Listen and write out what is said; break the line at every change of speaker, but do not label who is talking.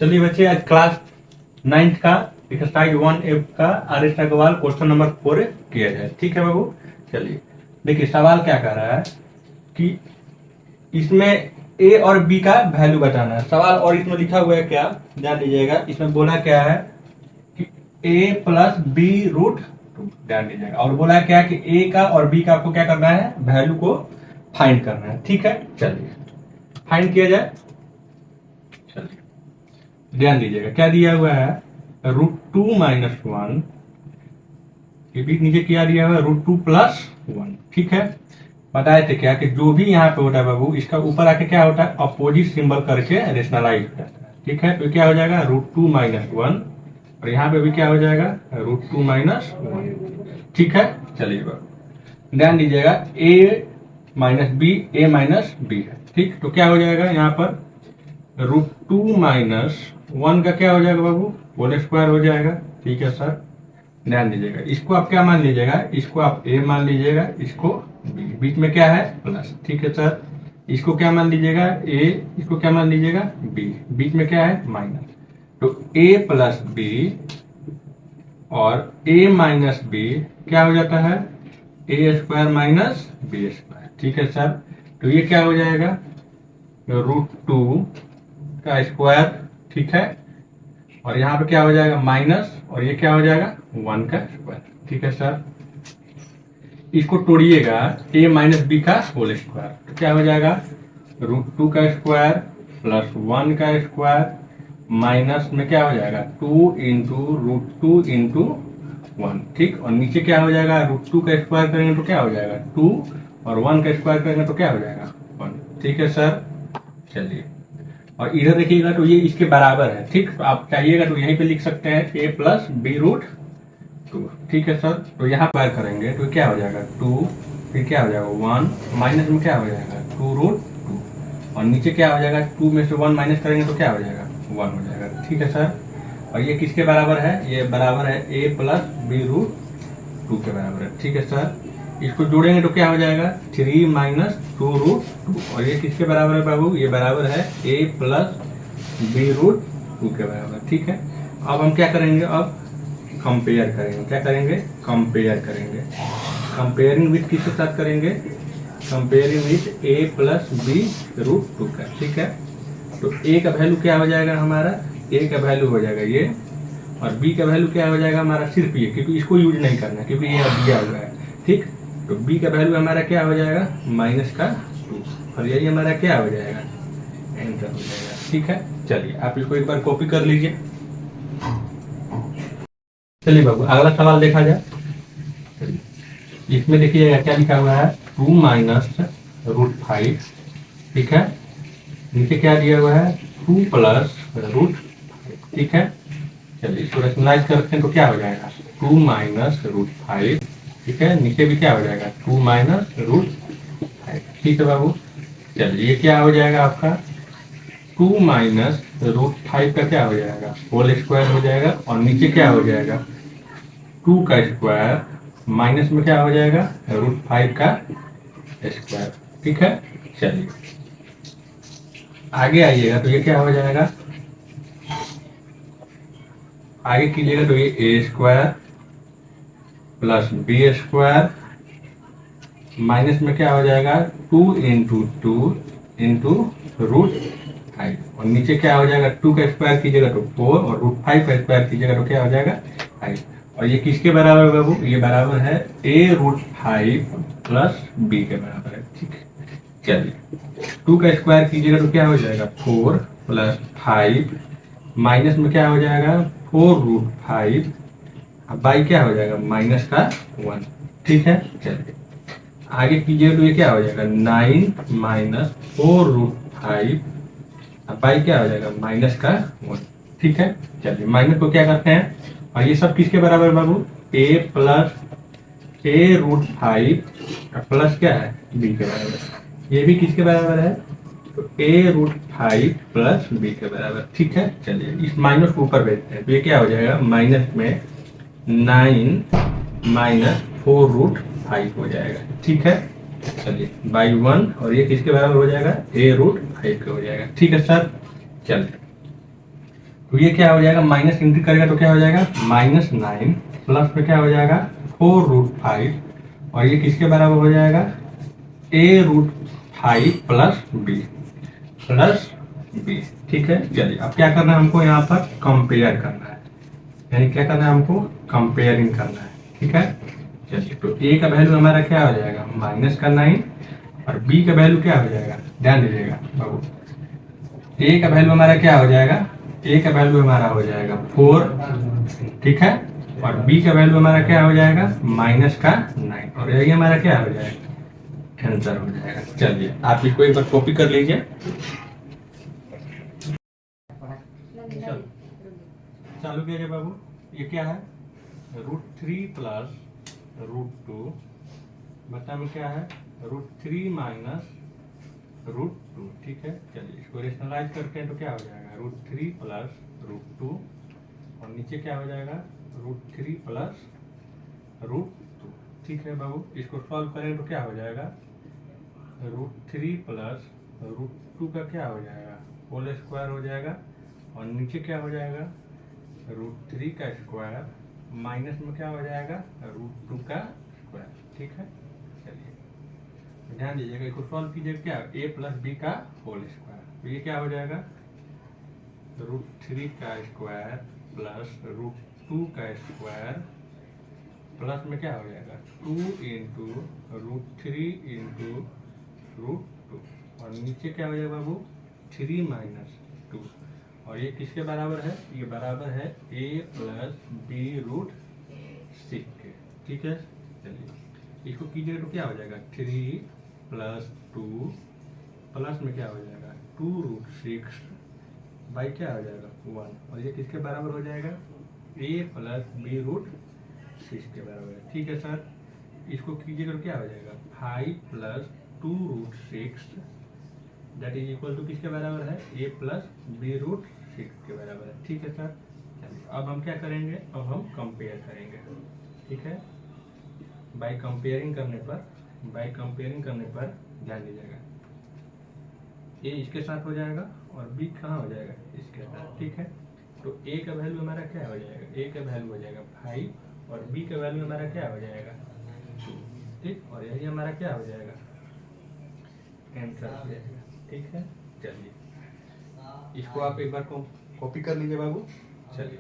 चलिए बच्चे, आज क्लास 9th का एक्सरसाइज 1F का आर.एस. अग्रवाल क्वेश्चन नंबर 4 किया जाए। ठीक है बाबू। चलिए देखिए, सवाल क्या कर रहा है कि इसमें ए और बी का वैल्यू बताना है। सवाल और इसमें लिखा हुआ है क्या, ध्यान दीजिएगा। इसमें बोला क्या है कि ए प्लस बी रूट 2, ध्यान दीजिएगा। और बोला क्या कि ए का और बी का आपको क्या करना है, वैल्यू को फाइंड करना है। ठीक है, चलिए फाइंड किया जाए। चलिए ध्यान दीजिएगा, क्या दिया हुआ है, √2 माइनस 1, ये भी नीचे क्या दिया हुआ है, √2 प्लस 1। ठीक है, बताए थे क्या कि जो भी यहाँ पे होता है बाबू, इसका ऊपर आके क्या होता है, अपोजिट सिंबल करके रेशनलाइज हो जाता है। ठीक है, तो क्या हो जाएगा √2 माइनस 1, और यहाँ पे भी क्या हो जाएगा √2 माइनस 1। ठीक है, चलिए बाबू ध्यान दीजिएगा, ए माइनस बी है। ठीक, तो क्या हो जाएगा यहाँ पर √2 माइनस 1 का क्या हो जाएगा बाबू, होल स्क्वायर हो जाएगा। ठीक है सर, ध्यान दीजिएगा। इसको आप क्या मान लीजिएगा, इसको आप ए मान लीजिएगा, इसको बी, बीच में क्या है प्लस। ठीक है सर, इसको क्या मान लीजिएगा ए, इसको क्या मान लीजिएगा बी, बीच में क्या है माइनस। तो ए प्लस बी और ए माइनस बी क्या हो जाता है, ए स्क्वायर माइनस बी स्क्वायर। ठीक है सर, तो ये क्या हो जाएगा √2 का स्क्वायर। ठीक है, और यहाँ पे क्या हो जाएगा माइनस, और ये क्या हो जाएगा 1 का स्क्वायर। ठीक है सर, इसको तोड़िएगा, a माइनस बी का होल स्क्वायर, तो क्या हो जाएगा √2 का स्क्वायर प्लस 1 का स्क्वायर माइनस में क्या हो जाएगा 2 इंटू √2 इंटू 1। ठीक, और नीचे क्या हो जाएगा √2 का स्क्वायर करेंगे तो क्या हो जाएगा 2, और 1 का स्क्वायर करेंगे तो क्या हो जाएगा 1। ठीक है सर, चलिए और इधर देखिएगा तो ये इसके बराबर है। ठीक, तो आप चाहिएगा तो यहीं पे लिख सकते हैं a प्लस बी रूट 2। ठीक है सर, तो यहाँ पर करेंगे तो क्या हो जाएगा 2, फिर क्या हो जाएगा 1, माइनस में क्या हो जाएगा 2√2, और नीचे क्या हो जाएगा 2 में से 1 माइनस करेंगे तो क्या हो जाएगा 1 हो जाएगा। ठीक है सर, और ये किसके बराबर है, ये बराबर है a प्लस बी रूट 2 के बराबर है। ठीक है सर, इसको जोड़ेंगे तो क्या हो जाएगा 3 माइनस 2√2, और ये किसके बराबर है बाबू, ये बराबर है a प्लस बी रूट 2 के बराबर। ठीक है, अब हम क्या करेंगे, अब कंपेयर करेंगे। क्या करेंगे, कंपेयर करेंगे। कंपेयरिंग विथ किसके साथ करेंगे, comparing with a plus b root 2 का। ठीक है, तो a का वैल्यू क्या हो जाएगा हमारा, a का वैल्यू हो जाएगा ये, और b का वैल्यू क्या हो जाएगा हमारा सिर्फ ये, क्योंकि इसको यूज नहीं करना है क्योंकि ये दिया हुआ है। ठीक, तो b का वैल्यू हमारा क्या हो जाएगा -2, और यही हमारा क्या हो जाएगा एंटर हो जाएगा। ठीक है, चलिए आप इसको एक बार कॉपी कर लीजिए। चलिए बाबू अगला सवाल देखा जाए। इसमें देखिएगा क्या लिखा हुआ है 2 माइनस √5। ठीक है, नीचे क्या दिया हुआ है 2 प्लस √5। ठीक है, चलिए इसको रेशनलाइज करते हैं तो क्या हो जाएगा 2 माइनस √5। ठीक है, नीचे भी क्या हो जाएगा 2 माइनस √5। ठीक है बाबू, चलिए ये क्या हो जाएगा आपका 2 माइनस √5 का क्या हो जाएगा होल स्क्वायर हो जाएगा, और नीचे क्या हो जाएगा 2 का स्क्वायर माइनस में क्या हो जाएगा √5 का स्क्वायर। ठीक है, चलिए आगे आइएगा तो ये क्या हो जाएगा, आगे कीजिएगा तो ये a square plus b square minus में क्या हो जाएगा 2 इंटू 2 इंटू √5, और नीचे क्या हो जाएगा 2 का स्क्वायर कीजिएगा तो 4, और √5 का स्क्वायर कीजिएगा तो क्या हो जाएगा 5। और ये किसके बराबर है बाबू, ये बराबर है a√5 प्लस बी के बराबर है। ठीक है, चलिए 2 का स्क्वायर कीजिएगा तो क्या हो जाएगा 4 प्लस 5 माइनस में क्या हो जाएगा 4√5, अब बाई क्या हो जाएगा माइनस का 1। ठीक है, चलिए आगे कीजिएगा तो ये क्या हो जाएगा 9 माइनस 4√5, अब बाई क्या हो जाएगा माइनस का 1। ठीक है, चलिए माइनस को क्या करते हैं, और ये सब किसके बराबर है बाबू, a प्लस a√5 प्लस क्या है b के बराबर, ये भी किसके बराबर है तो a√5 प्लस b के बराबर। ठीक है, चलिए इस माइनस को ऊपर भेजते हैं तो ये क्या हो जाएगा माइनस में 9 माइनस 4√5 हो जाएगा। ठीक है, चलिए बाई 1, और ये किसके बराबर हो जाएगा a√5 का हो जाएगा। ठीक है सर, चलिए तो ये क्या हो जाएगा, माइनस एंट्री करेगा तो क्या हो जाएगा -9 प्लस में क्या हो जाएगा 4√5 और ये किसके बराबर हो जाएगा a√5 plus b plus b। ठीक है, चलिए अब क्या करना है हमको यहाँ पर कंपेयर करना है, यानी क्या करना है हमको कंपेयरिंग करना है। ठीक है, चलिए तो a का वैल्यू हमारा क्या हो जाएगा -9 और b का वैल्यू क्या हो जाएगा, ध्यान दीजिएगा बाबू, a का वैल्यू हमारा क्या हो जाएगा, a का वैल्यू हमारा हो जाएगा 4, ठीक है, और b का वैल्यू हमारा क्या हो जाएगा -9 और यही हमारा क्या हो जाएगा आंसर हो जाएगा। चलिए आप इसको एक बार कॉपी कर लीजिए। चालू कीजिए बाबू, ये क्या है √3 प्लस √2 बता में क्या है √3 माइनस √2। ठीक है, चलिए इसको रेशनलाइज करते हैं तो क्या हो जाएगा √3 प्लस √2 और नीचे क्या हो जाएगा √3 प्लस √2। ठीक है बाबू, इसको सॉल्व करें तो क्या हो जाएगा √3 प्लस √2 का क्या हो जाएगा होल स्क्वायर हो जाएगा और नीचे क्या हो जाएगा √3 का स्क्वायर माइनस में क्या हो जाएगा √2 का स्क्वायर। ठीक है, चलिए ध्यान दीजिएगा, इसको सॉल्व कीजिएगा क्या a प्लस b का होल स्क्वायर, तो ये क्या हो जाएगा √3 का स्क्वायर प्लस √2 का स्क्वायर प्लस में क्या हो जाएगा 2 इंटू √3 इंटू √2 और नीचे क्या हो जाएगा बाबू 3 माइनस 2 और ये किसके बराबर है, ये बराबर है a प्लस b√6 के। ठीक है, चलिए इसको कीजिएगा तो क्या हो जाएगा 3 प्लस 2 प्लस में क्या हो जाएगा 2√6 बाई क्या हो जाएगा 1 और ये किसके बराबर हो जाएगा a प्लस b√6 के बराबर है। ठीक है सर, इसको कीजिएगा तो क्या हो जाएगा 5 plus 2√6 that is equal to किसके बराबर है a प्लस b√6 के बराबर है। ठीक है सर, चलिए अब हम क्या करेंगे, अब हम कंपेयर करेंगे। ठीक है, बाय कंपेयरिंग करने पर ध्यान दीजिएगा a इसके साथ हो जाएगा और b कहाँ हो जाएगा इसके साथ। ठीक है, तो a का वैल्यू हमारा क्या हो जाएगा, a का वैल्यू हो जाएगा 5 और b का वैल्यू हमारा क्या हो जाएगा 2। ठीक, और यही हमारा क्या हो जाएगा आंसर हो जाएगा। ठीक है, चलिए इसको आप एक बार कॉपी कर लीजिए बाबू। चलिए